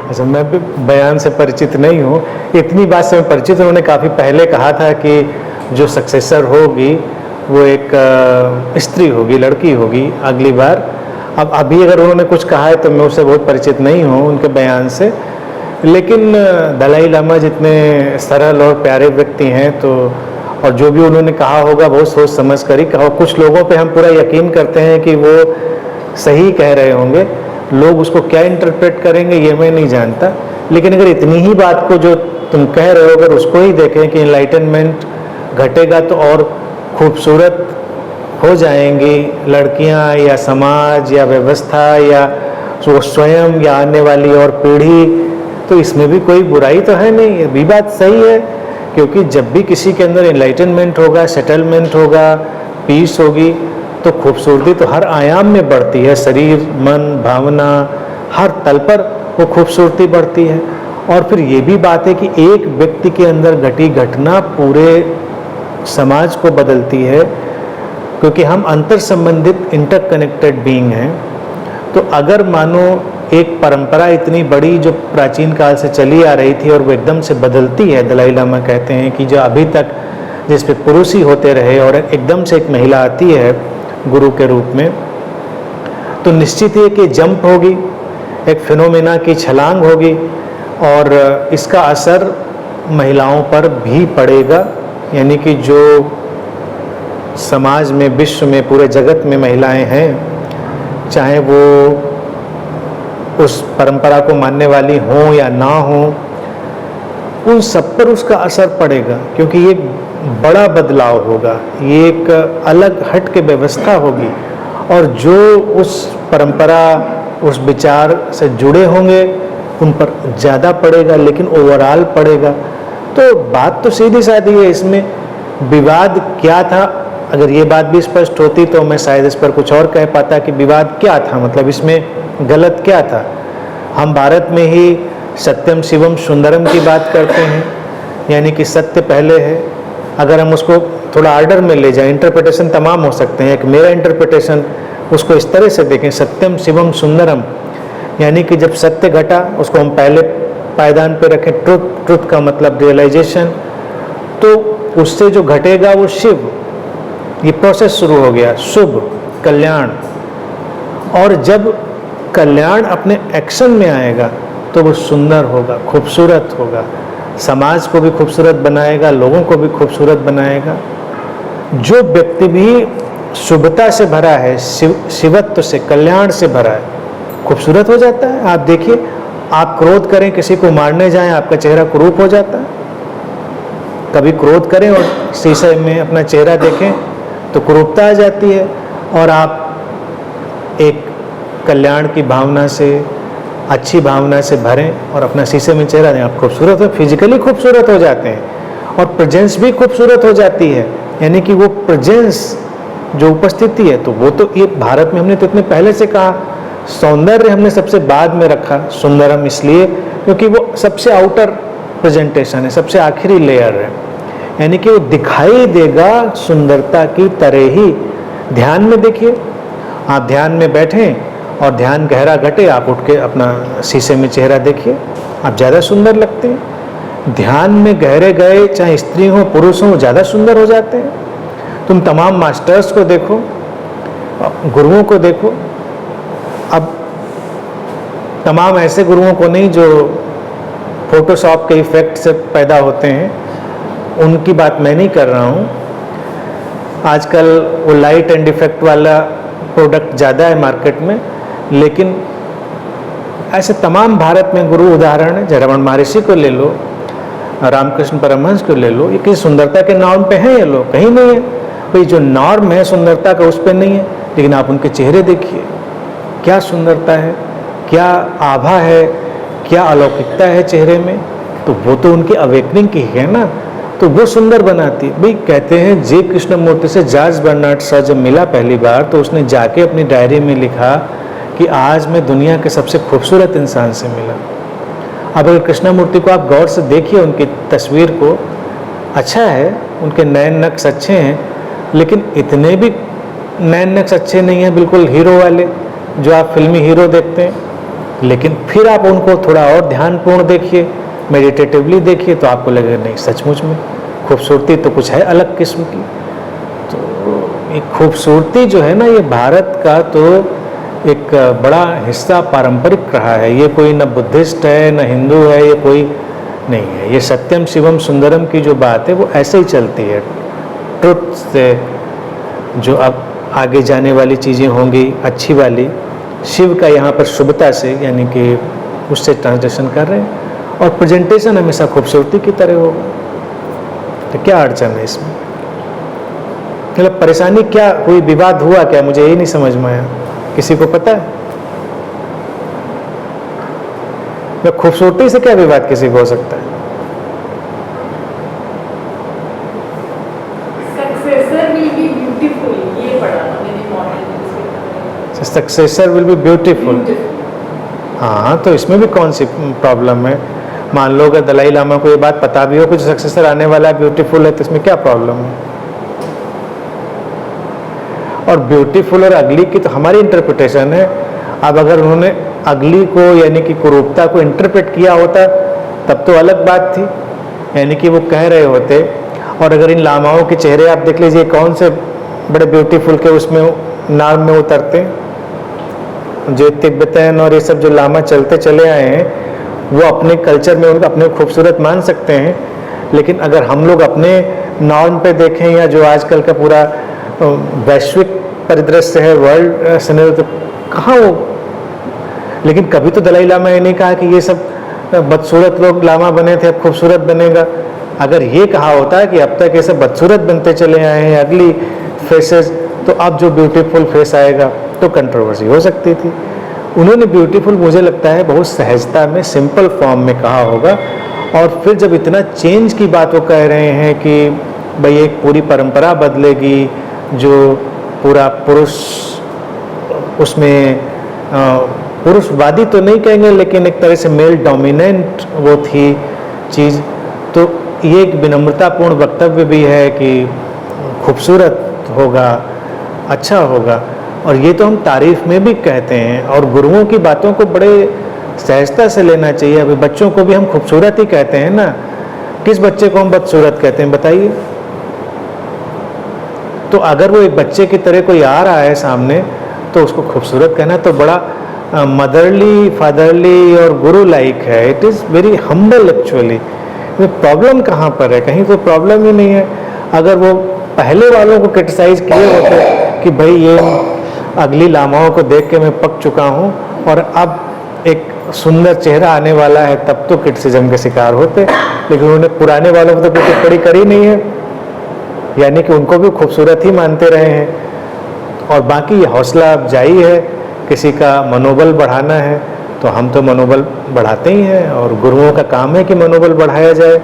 अच्छा, मैं भी बयान से परिचित नहीं हूँ, इतनी बात से मैं परिचित हूँ। उन्होंने काफ़ी पहले कहा था कि जो सक्सेसर होगी वो एक स्त्री होगी, लड़की होगी अगली बार। अब अभी अगर उन्होंने कुछ कहा है तो मैं उससे बहुत परिचित नहीं हूँ उनके बयान से, लेकिन दलाई लामा जितने सरल और प्यारे व्यक्ति हैं, तो और जो भी उन्होंने कहा होगा बहुत सोच समझ कर ही कहा। कुछ लोगों पे हम पूरा यकीन करते हैं कि वो सही कह रहे होंगे, लोग उसको क्या इंटरप्रेट करेंगे ये मैं नहीं जानता। लेकिन अगर इतनी ही बात को जो तुम कह रहे हो अगर उसको ही देखें कि एनलाइटनमेंट घटेगा तो और खूबसूरत हो जाएंगी लड़कियां या समाज या व्यवस्था या वो स्वयं या आने वाली और पीढ़ी, तो इसमें भी कोई बुराई तो है नहीं, ये भी बात सही है। क्योंकि जब भी किसी के अंदर एनलाइटनमेंट होगा, सेटलमेंट होगा, पीस होगी, तो खूबसूरती तो हर आयाम में बढ़ती है, शरीर, मन, भावना, हर तल पर वो खूबसूरती बढ़ती है। और फिर ये भी बात है कि एक व्यक्ति के अंदर घटी घटना पूरे समाज को बदलती है, क्योंकि हम अंतर संबंधित इंटरकनेक्टेड बीइंग हैं। तो अगर मानो एक परंपरा इतनी बड़ी जो प्राचीन काल से चली आ रही थी और वो एकदम से बदलती है, दलाई लामा कहते हैं कि जो अभी तक जिस पे पुरुष ही होते रहे और एकदम से एक महिला आती है गुरु के रूप में, तो निश्चित ही कि जंप होगी, एक फिनोमेना की छलांग होगी और इसका असर महिलाओं पर भी पड़ेगा। यानी कि जो समाज में, विश्व में, पूरे जगत में महिलाएं हैं, चाहे वो उस परंपरा को मानने वाली हों या ना हों, उन सब पर उसका असर पड़ेगा। क्योंकि ये बड़ा बदलाव होगा, ये एक अलग हट के व्यवस्था होगी और जो उस परंपरा, उस विचार से जुड़े होंगे उन पर ज़्यादा पड़ेगा, लेकिन ओवरऑल पड़ेगा। तो बात तो सीधी सादी है, इसमें विवाद क्या था, अगर ये बात भी स्पष्ट होती तो मैं शायद इस पर कुछ और कह पाता कि विवाद क्या था, मतलब इसमें गलत क्या था। हम भारत में ही सत्यम शिवम सुंदरम की बात करते हैं, यानी कि सत्य पहले है। अगर हम उसको थोड़ा आर्डर में ले जाएं, इंटरप्रिटेशन तमाम हो सकते हैं, एक मेरा इंटरप्रिटेशन उसको इस तरह से देखें, सत्यम शिवम सुंदरम, यानी कि जब सत्य घटा उसको हम पहले पायदान पे रखें, ट्रुथ का मतलब रियलाइजेशन, तो उससे जो घटेगा वो शिव, ये प्रोसेस शुरू हो गया, शुभ, कल्याण। और जब कल्याण अपने एक्शन में आएगा तो वो सुंदर होगा, खूबसूरत होगा, समाज को भी खूबसूरत बनाएगा, लोगों को भी खूबसूरत बनाएगा। जो व्यक्ति भी शुभता से भरा है, शिवत्व से, कल्याण से भरा है, खूबसूरत हो जाता है। आप देखिए, आप क्रोध करें, किसी को मारने जाएं, आपका चेहरा कुरूप हो जाता है। कभी क्रोध करें और शीशे में अपना चेहरा देखें तो कुरूपता आ जाती है। और आप एक कल्याण की भावना से, अच्छी भावना से भरें और अपना शीशे में चेहरा दें, आप खूबसूरत हो, फिजिकली खूबसूरत हो जाते हैं और प्रेजेंस भी खूबसूरत हो जाती है। यानी कि वो प्रेजेंस जो उपस्थिति है, तो वो तो ये भारत में हमने तो इतने पहले से कहा, सौंदर्य हमने सबसे बाद में रखा, सुंदरम इसलिए क्योंकि वो सबसे आउटर प्रेजेंटेशन है, सबसे आखिरी लेयर है। यानी कि वो दिखाई देगा सुंदरता की तरह ही। ध्यान में देखिए, आप ध्यान में बैठें और ध्यान गहरा घटे, आप उठ के अपना शीशे में चेहरा देखिए, आप ज़्यादा सुंदर लगते हैं। ध्यान में गहरे गए, चाहे स्त्री हो पुरुष हो, ज़्यादा सुंदर हो जाते हैं। तुम तमाम मास्टर्स को देखो, गुरुओं को देखो, अब तमाम ऐसे गुरुओं को नहीं जो फोटोशॉप के इफेक्ट से पैदा होते हैं, उनकी बात मैं नहीं कर रहा हूँ। आजकल वो लाइट एंड इफेक्ट वाला प्रोडक्ट ज़्यादा है मार्केट में, लेकिन ऐसे तमाम भारत में गुरु उदाहरण है। रमण महर्षि को ले लो, रामकृष्ण परमहंस को ले लो, ये किसी सुंदरता के नॉर्म पे हैं, ये लोग कहीं नहीं है। भाई जो नॉर्म है सुंदरता का उस पे नहीं है, लेकिन आप उनके चेहरे देखिए, क्या सुंदरता है, क्या आभा है, क्या अलौकिकता है चेहरे में। तो वो तो उनकी अवेकनिंग की है ना, तो वो सुंदर बनाती है। भाई कहते हैं जे कृष्णमूर्ति से जॉर्ज बर्नार्ड शॉ जब मिला पहली बार, तो उसने जाके अपनी डायरी में लिखा कि आज मैं दुनिया के सबसे खूबसूरत इंसान से मिला। अब अगर कृष्णमूर्ति को आप गौर से देखिए, उनकी तस्वीर को, अच्छा है, उनके नयन नक्श अच्छे हैं, लेकिन इतने भी नयन नक्श अच्छे नहीं हैं बिल्कुल हीरो वाले जो आप फिल्मी हीरो देखते हैं। लेकिन फिर आप उनको थोड़ा और ध्यानपूर्ण देखिए, मेडिटेटिवली देखिए, तो आपको लगेगा नहीं सचमुच में खूबसूरती तो कुछ है अलग किस्म की। तो ये खूबसूरती जो है ना, ये भारत का तो एक बड़ा हिस्सा पारंपरिक रहा है। ये कोई न बुद्धिस्ट है न हिंदू है, ये कोई नहीं है। ये सत्यम शिवम सुंदरम की जो बात है वो ऐसे ही चलती है। ट्रुथ से जो अब आगे जाने वाली चीज़ें होंगी अच्छी वाली, शिव का यहाँ पर शुभता से यानी कि उससे ट्रांसलेशन कर रहे हैं, और प्रेजेंटेशन हमेशा खूबसूरती की तरह होगा। तो क्या अड़चन है इसमें? मतलब परेशानी क्या हुई, विवाद हुआ क्या, मुझे यही नहीं समझ में आया। किसी को पता है? खूबसूरती से क्या विवाद किसी को हो सकता है? सक्सेसर विल बी ब्यूटीफुल, ये पढ़ा था मैंने model. Successor will be beautiful. हाँ, तो इसमें भी कौन सी प्रॉब्लम है? मान लो अगर दलाई लामा को ये बात पता भी हो कि जो सक्सेसर आने वाला है ब्यूटीफुल है, तो इसमें क्या प्रॉब्लम है? और ब्यूटीफुल और अगली की तो हमारी इंटरप्रिटेशन है। अब अगर उन्होंने अगली को यानी कि कुरूपता को इंटरप्रेट किया होता तब तो अलग बात थी, यानी कि वो कह रहे होते। और अगर इन लामाओं के चेहरे आप देख लीजिए, कौन से बड़े ब्यूटीफुल के उसमें नाम में उतरते हैं। जो तिब्बतन और ये सब जो लामा चलते चले आए हैं, वो अपने कल्चर में उनको अपने खूबसूरत मान सकते हैं, लेकिन अगर हम लोग अपने नॉर्म पे देखें या जो आजकल का पूरा वैश्विक परिदृश्य है, वर्ल्ड सिनेरियो, तो कहाँ वो। लेकिन कभी तो दलाई लामा ये नहीं कहा कि ये सब बदसूरत लोग लामा बने थे अब खूबसूरत बनेगा। अगर ये कहा होता कि अब तक ये सब बदसूरत बनते चले आए हैं अगली फेसेस, तो अब जो ब्यूटीफुल फेस आएगा तो कंट्रोवर्सी हो सकती थी। उन्होंने ब्यूटीफुल मुझे लगता है बहुत सहजता में सिंपल फॉर्म में कहा होगा। और फिर जब इतना चेंज की बात वो कह रहे हैं कि भाई एक पूरी परंपरा बदलेगी, जो पूरा पुरुष उसमें पुरुषवादी तो नहीं कहेंगे, लेकिन एक तरह से मेल डोमिनेंट वो थी चीज़, तो ये एक विनम्रतापूर्ण वक्तव्य भी है कि खूबसूरत होगा, अच्छा होगा। और ये तो हम तारीफ में भी कहते हैं, और गुरुओं की बातों को बड़े सहजता से लेना चाहिए। अभी बच्चों को भी हम खूबसूरत ही कहते हैं ना, किस बच्चे को हम बदसूरत कहते हैं बताइए? तो अगर वो एक बच्चे की तरह कोई आ रहा है सामने, तो उसको खूबसूरत कहना तो बड़ा मदरली, फादरली और गुरु लाइक है। It is very humble actually. Problem कहाँ पर है? कहीं तो प्रॉब्लम ही नहीं है। अगर वो पहले वालों को क्रिटिसाइज किए होते कि भाई ये अगली लामाओं को देख के मैं पक चुका हूँ और अब एक सुंदर चेहरा आने वाला है, तब तो क्रिटिसिज्म के शिकार होते। लेकिन उन्होंने पुराने वालों को तो कोई टिप्पणी करी नहीं है, यानी कि उनको भी खूबसूरत ही मानते रहे हैं। और बाकी ये हौसला अफजाई है, किसी का मनोबल बढ़ाना है तो हम तो मनोबल बढ़ाते ही हैं, और गुरुओं का काम है कि मनोबल बढ़ाया जाए।